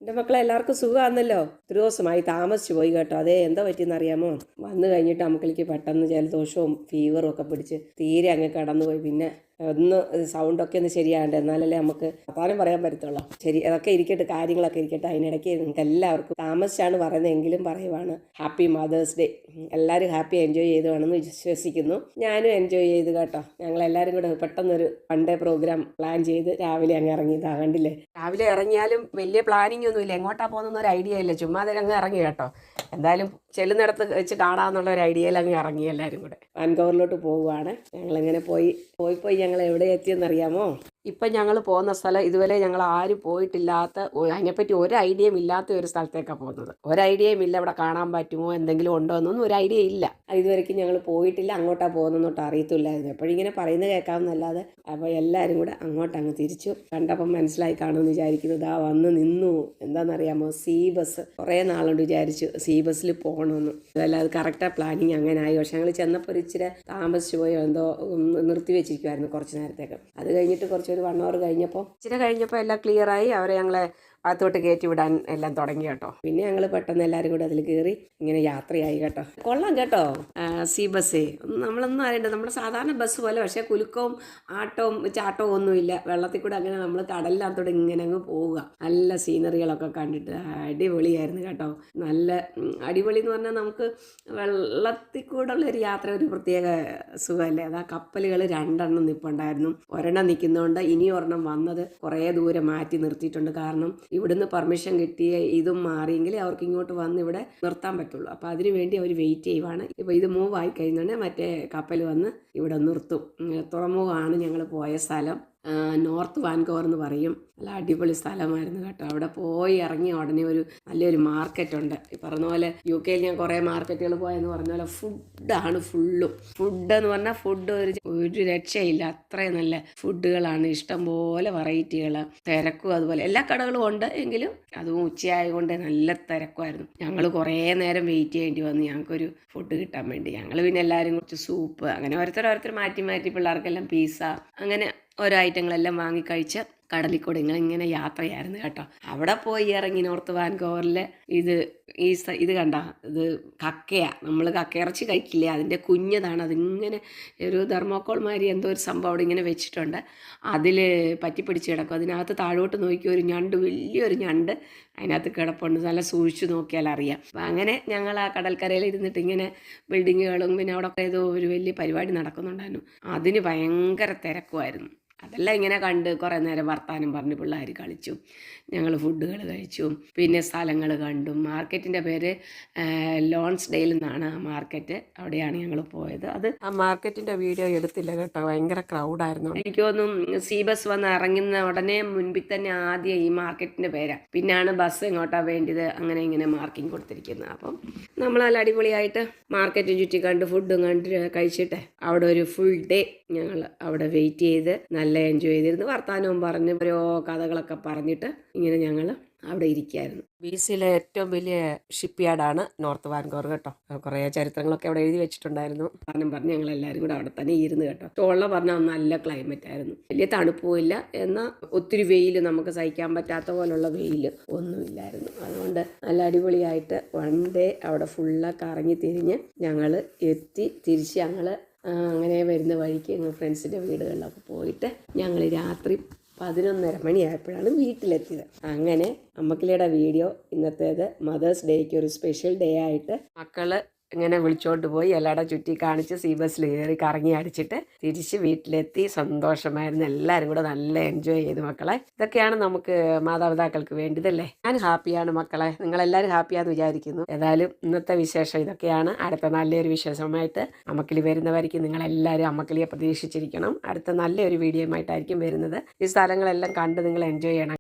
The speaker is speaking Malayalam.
എൻ്റെ മക്കളെ എല്ലാവർക്കും സുഖമാണല്ലോ. ഒരു ദിവസമായി താമസിച്ചു പോയി കേട്ടോ. അതേ എന്താ പറ്റിയെന്ന് അറിയാമോ? വന്നു കഴിഞ്ഞിട്ട് അമ്മക്കിലേക്ക് പെട്ടെന്ന് ജലദോഷവും ഫീവറും ഒക്കെ പിടിച്ച് തീരെ അങ്ങ് കടന്നുപോയി. പിന്നെ ഒന്ന് സൗണ്ടൊക്കെ ഒന്ന് ശരിയാകണ്ടേ, എന്നാലല്ലേ നമുക്ക് വർത്താനം പറയാൻ പറ്റത്തുള്ളൂ. ശരി, അതൊക്കെ ഇരിക്കട്ടെ, കാര്യങ്ങളൊക്കെ ഇരിക്കട്ടെ. അതിനിടയ്ക്ക് നിങ്ങൾക്ക് എല്ലാവർക്കും താമസിച്ചാണ് പറയുന്നതെങ്കിലും പറയുവാണ് ഹാപ്പി മദേഴ്സ് ഡേ. എല്ലാവരും ഹാപ്പി എൻജോയ് ചെയ്തുവാണെന്ന് വിശ്വസിക്കുന്നു. ഞാനും എൻജോയ് ചെയ്തു കേട്ടോ. ഞങ്ങളെല്ലാവരും കൂടെ പെട്ടെന്നൊരു വൺ ഡേ പ്രോഗ്രാം പ്ലാൻ ചെയ്ത് രാവിലെ അങ്ങ് ഇറങ്ങിയതാ. കണ്ടില്ലേ, രാവിലെ ഇറങ്ങിയാലും വലിയ പ്ലാനിങ് ഒന്നുമില്ല, എങ്ങോട്ടാ പോകുന്ന ഒരു ഐഡിയ ഇല്ല, ചുമ്മാ അങ്ങ് ഇറങ്ങി കേട്ടോ. എന്തായാലും ചെല്ലുന്നിടത്ത് വെച്ച് കാണാമെന്നുള്ള ഒരു ഐഡിയയിൽ അങ്ങ് ഇറങ്ങി എല്ലാവരും കൂടെ. വാൻകോവറിലോട്ട് പോവുകയാണ്. ഞങ്ങളെങ്ങനെ പോയി ഞങ്ങൾ എവിടെ എത്തിയെന്നറിയാമോ? ഇപ്പം ഞങ്ങൾ പോകുന്ന സ്ഥലം ഇതുവരെ ഞങ്ങൾ ആരും പോയിട്ടില്ലാത്ത, അതിനെപ്പറ്റി ഒരു ഐഡിയയും ഇല്ലാത്ത ഒരു സ്ഥലത്തേക്കാണ് പോകുന്നത്. ഒരു ഐഡിയയും ഇല്ല ഇവിടെ കാണാൻ പറ്റുമോ എന്തെങ്കിലും ഉണ്ടോ എന്നൊന്നും ഒരു ഐഡിയ ഇല്ല. ഇതുവരെയ്ക്കും ഞങ്ങൾ പോയിട്ടില്ല, അങ്ങോട്ടാണ് പോകുന്നതൊട്ട് അറിയത്തില്ലായിരുന്നു. എപ്പോഴും ഇങ്ങനെ പറയുന്നത് കേൾക്കാമെന്നല്ലാതെ. അപ്പോൾ എല്ലാവരും കൂടെ അങ്ങോട്ടങ്ങ് തിരിച്ചു. കണ്ടപ്പം മനസ്സിലായി കാണുമെന്ന് വിചാരിക്കുന്നത്. വന്ന് നിന്നു. എന്താണെന്നറിയാമോ, സീ ബസ്. കുറേ നാളുകൊണ്ട് വിചാരിച്ചു സീ ബസ്സിൽ പോകണമെന്ന്. അതല്ല, അത് കറക്റ്റാണ് പ്ലാനിങ് അങ്ങനെ ആയി. പക്ഷെ ഞങ്ങൾ ചെന്നപ്പോൾ ഒരു ഇച്ചിരി താമസിച്ചു പോയോ എന്തോ, നിർത്തി വെച്ചിരിക്കുമായിരുന്നു കുറച്ച് നേരത്തേക്ക്. അത് കഴിഞ്ഞിട്ട് ഒരു 1 hour കഴിഞ്ഞപ്പോൾ എല്ലാം ക്ലിയറായി. അവരെ ഞങ്ങളെ അകത്തോട്ട് കയറ്റി വിടാൻ എല്ലാം തുടങ്ങി കേട്ടോ. പിന്നെ ഞങ്ങൾ പെട്ടെന്ന് എല്ലാവരും കൂടെ അതിൽ കയറി ഇങ്ങനെ യാത്രയായി കേട്ടോ. കൊള്ളാം കേട്ടോ സീ ബസ്സേ. നമ്മളൊന്നും അറിയണ്ട, നമ്മുടെ സാധാരണ ബസ് പോലെ. പക്ഷേ കുലുക്കവും ആട്ടവും ചാട്ടവും ഒന്നുമില്ല. വെള്ളത്തിൽ കൂടെ അങ്ങനെ നമ്മൾ കടലിനകത്തോടെ ഇങ്ങനെ അങ്ങ് പോവുക. നല്ല സീനറികളൊക്കെ കണ്ടിട്ട് അടിപൊളിയായിരുന്നു കേട്ടോ. നല്ല അടിപൊളി എന്ന് പറഞ്ഞാൽ നമുക്ക് വെള്ളത്തിൽ കൂടെ ഉള്ളൊരു യാത്ര ഒരു പ്രത്യേക സുഖമല്ലേ. അതാ കപ്പലുകൾ 2 നിൽപ്പുണ്ടായിരുന്നു. ഒരെണ്ണം നിൽക്കുന്നതുകൊണ്ട് ഇനി ഒരെണ്ണം വന്നത് കുറേ ദൂരം മാറ്റി നിർത്തിയിട്ടുണ്ട്. കാരണം ഇവിടുന്ന് പെർമിഷൻ കിട്ടിയ ഇതും മാറിയെങ്കിൽ അവർക്ക് ഇങ്ങോട്ട് വന്ന് ഇവിടെ നിർത്താൻ പറ്റുള്ളൂ. അപ്പോൾ അതിനു വേണ്ടി അവർ വെയിറ്റ് ചെയ്യുവാണ്. ഇപ്പോൾ ഇത് മൂവ് ആയി കഴിഞ്ഞാൽ മറ്റേ കപ്പൽ വന്ന് ഇവിടെ നിർത്തും. തുറമുഖമാണ് ഞങ്ങൾ പോയ സ്ഥലം. നോർത്ത് വാൻകോവർ എന്ന് പറയും. നല്ല അടിപൊളി സ്ഥലമായിരുന്നു കേട്ടോ. അവിടെ പോയി ഇറങ്ങിയ ഉടനെ ഒരു നല്ലൊരു മാർക്കറ്റുണ്ട്. ഈ പറഞ്ഞ പോലെ UK ഞാൻ കുറേ മാർക്കറ്റുകൾ പോയെന്ന് പറഞ്ഞ പോലെ ഫുഡാണ് ഫുള്ളും. ഫുഡ് എന്ന് പറഞ്ഞാൽ ഫുഡ് ഒരു രക്ഷയില്ല. അത്രയും നല്ല ഫുഡുകളാണ്, ഇഷ്ടംപോലെ വെറൈറ്റികൾ. തിരക്കും അതുപോലെ എല്ലാ കടകളും ഉണ്ട്. എങ്കിലും അതും ഉച്ചയായതുകൊണ്ട് നല്ല തിരക്കുമായിരുന്നു. ഞങ്ങൾ കുറേ നേരം വെയിറ്റ് ചെയ്യേണ്ടി വന്നു ഞങ്ങൾക്കൊരു ഫുഡ് കിട്ടാൻ വേണ്ടി. ഞങ്ങൾ പിന്നെ എല്ലാവരും കുറച്ച് സൂപ്പ് അങ്ങനെ ഓരോരുത്തർ മാറ്റി പിള്ളേർക്കെല്ലാം പിസ്സ അങ്ങനെ ഓരോ ഐറ്റങ്ങളെല്ലാം വാങ്ങിക്കഴിച്ച് കടലിൽ കൂടെ ഇങ്ങനെ യാത്രയായിരുന്നു കേട്ടോ. അവിടെ പോയി ഇറങ്ങി നോർത്ത് വാൻകോവറിൽ ഇത് കണ്ട, ഇത് കക്കയാണ്. നമ്മൾ കക്കയിറച്ചി കഴിക്കില്ലേ, അതിൻ്റെ കുഞ്ഞതാണ്. അതിങ്ങനെ ഒരു തെർമോക്കോൾ മാതിരി എന്തോ ഒരു സംഭവം അവിടെ ഇങ്ങനെ വെച്ചിട്ടുണ്ട്. അതിൽ പറ്റിപ്പിടിച്ച് കിടക്കും. അതിനകത്ത് താഴോട്ട് നോക്കി ഒരു ഞണ്ട്, വലിയൊരു ഞണ്ട് അതിനകത്ത് കിടപ്പുണ്ട്. നല്ല സൂക്ഷിച്ച് നോക്കിയാൽ അറിയാം. അപ്പം അങ്ങനെ ഞങ്ങൾ ആ കടൽക്കരയിൽ ഇരുന്നിട്ട് ഇങ്ങനെ ബിൽഡിങ്ങുകളും പിന്നെ അവിടെ ഏതോ ഒരു വലിയ പരിപാടി നടക്കുന്നുണ്ടായിരുന്നു. അതിന് ഭയങ്കര തിരക്കുമായിരുന്നു. അതെല്ലാം ഇങ്ങനെ കണ്ട് കുറേ നേരം വർത്താനം പറഞ്ഞ് പിള്ളേർ കളിച്ചു. ഞങ്ങൾ ഫുഡുകൾ കഴിച്ചു. പിന്നെ സ്ഥലങ്ങൾ കണ്ടു. മാർക്കറ്റിൻ്റെ പേര് ലോൺസ്ഡെയിൽ എന്നാണ് ആ മാർക്കറ്റ്. അവിടെയാണ് ഞങ്ങൾ പോയത്. ആ മാർക്കറ്റിൻ്റെ വീഡിയോ എടുത്തില്ല കേട്ടോ, ഭയങ്കര ക്രൗഡായിരുന്നു. എനിക്ക് തോന്നുന്നു സീ ബസ് വന്ന് ഇറങ്ങുന്ന ഉടനെ മുൻപിൽ തന്നെ ആദ്യം ഈ മാർക്കറ്റിൻ്റെ പേരാണ്, പിന്നാണ് ബസ് എങ്ങോട്ടാണ് വേണ്ടത് അങ്ങനെ ഇങ്ങനെ മാർക്കിങ് കൊടുത്തിരിക്കുന്നത്. അപ്പം നമ്മൾ നല്ല അടിപൊളിയായിട്ട് മാർക്കറ്റ് ചുറ്റി കണ്ട് ഫുഡും കണ്ട് കഴിച്ചിട്ട് അവിടെ ഒരു ഫുൾ ഡേ ഞങ്ങൾ അവിടെ വെയിറ്റ് ചെയ്ത് നല്ല എൻജോയ് ചെയ്തിരുന്നു. വർത്താനവും പറഞ്ഞ് ഓരോ കഥകളൊക്കെ പറഞ്ഞിട്ട് ഇങ്ങനെ ഞങ്ങൾ അവിടെ ഇരിക്കുകയായിരുന്നു. BCയിലെ ഏറ്റവും വലിയ ഷിപ്പ് യാർഡാണ് നോർത്ത് വാൻകോവർ കേട്ടോ. കുറേ ചരിത്രങ്ങളൊക്കെ അവിടെ എഴുതി വെച്ചിട്ടുണ്ടായിരുന്നു. പറഞ്ഞ് ഞങ്ങൾ എല്ലാവരും കൂടെ അവിടെ തന്നെ ഇരുന്ന് കേട്ടോ. ചോള പറഞ്ഞാൽ നല്ല ക്ലൈമറ്റ് ആയിരുന്നു. വലിയ തണുപ്പുമില്ല, എന്നാൽ ഒത്തിരി വെയിൽ നമുക്ക് സഹിക്കാൻ പറ്റാത്ത പോലുള്ള വെയിൽ ഒന്നുമില്ലായിരുന്നു. അതുകൊണ്ട് നല്ല അടിപൊളിയായിട്ട് 1 day അവിടെ ഫുള്ളൊക്കെ കറങ്ങി തിരിഞ്ഞ് ഞങ്ങൾ തിരിച്ച് ഞങ്ങൾ അങ്ങനെ വരുന്ന വഴിക്ക് ഞങ്ങൾ ഫ്രണ്ട്സിൻ്റെ വീടുകളിലൊക്കെ പോയിട്ട് ഞങ്ങൾ രാത്രി 11:30 മണിയായപ്പോഴാണ് വീട്ടിലെത്തിയത്. അങ്ങനെ അമ്മക്കിളിയുടെ വീഡിയോ ഇന്നത്തേത് മദേഴ്സ് ഡേക്ക് ഒരു സ്പെഷ്യൽ ഡേ ആയിട്ട് മക്കൾ ഇങ്ങനെ വിളിച്ചോണ്ട് പോയി എല്ലായിടം ചുറ്റി കാണിച്ച് സീ ബസ്സിൽ കയറി കറങ്ങി അടിച്ചിട്ട് തിരിച്ച് വീട്ടിലെത്തി. സന്തോഷമായിരുന്നു. എല്ലാവരും കൂടെ നല്ല എൻജോയ് ചെയ്തു മക്കളെ. ഇതൊക്കെയാണ് നമുക്ക് മാതാപിതാക്കൾക്ക് വേണ്ടതല്ലേ. ഞാൻ ഹാപ്പിയാണ് മക്കളെ, നിങ്ങളെല്ലാവരും ഹാപ്പിയാന്ന് വിചാരിക്കുന്നു. ഏതായാലും ഇന്നത്തെ വിശേഷം ഇതൊക്കെയാണ്. അടുത്ത നല്ലൊരു വിശേഷമായിട്ട് അമ്മക്കിളി വരുന്നവരിക്കും നിങ്ങളെല്ലാവരും അമ്മക്കിളിയെ പ്രതീക്ഷിച്ചിരിക്കണം. അടുത്ത നല്ലൊരു വീഡിയോയുമായിട്ടായിരിക്കും വരുന്നത്. ഈ സ്ഥലങ്ങളെല്ലാം കണ്ട് നിങ്ങൾ എൻജോയ് ചെയ്യണം.